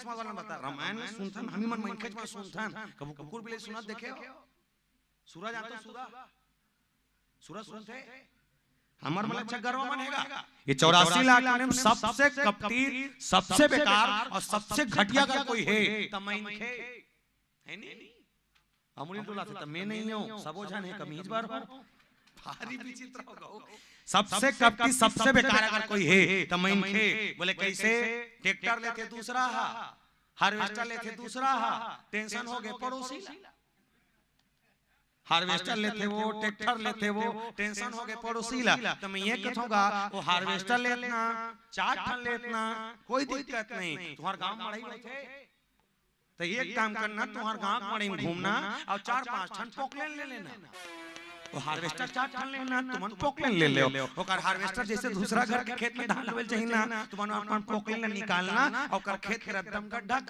चश्मा वाला बता रामायण में सुनथन हमी मन मनखे में सुनथन कबू कुकुर बिले सुनत देखे हो सूरज आतो सूरज सुनते हमार मतलब चगरवा बनेगा ये 84 लाख में सबसे कपटी सबसे बेकार और सबसे घटिया अगर कोई है तो मनखे है नहीं अमूली टोला थे तो मैं नहीं हूं सबोझन है कमीज बार हो भारी विचित्र होगा सबसे कपटी सबसे बेकार अगर कोई है तो मनखे बोले कैसे ट्रैक्टर लेते दूसरा हार्वेस्टर लेते दूसरा टेंशन हो गए पड़ोसी हार्वेस्टर लेते वो ट्रैक्टर लेते वो टेंशन हो गए पड़ोसी ला तो मैं ये कहूंगा वो हार्वेस्टर लेना 4 टन लेना कोई दिक्कत नहीं तुम्हारे गांव मड़ई होते तो एक काम करना तुम्हारे गांव मड़ई में घूमना और 4-5 टन पोकलेन ले लेना वो हार्वेस्टर 4 टन लेना तुमन पोकलेन ले ले ओकर हार्वेस्टर जैसे दूसरा घर के खेत में धान लेवल चाहिए ना तुमन अपन पोकलेन निकालना और ओकर खेत के रद्दम गड्ढा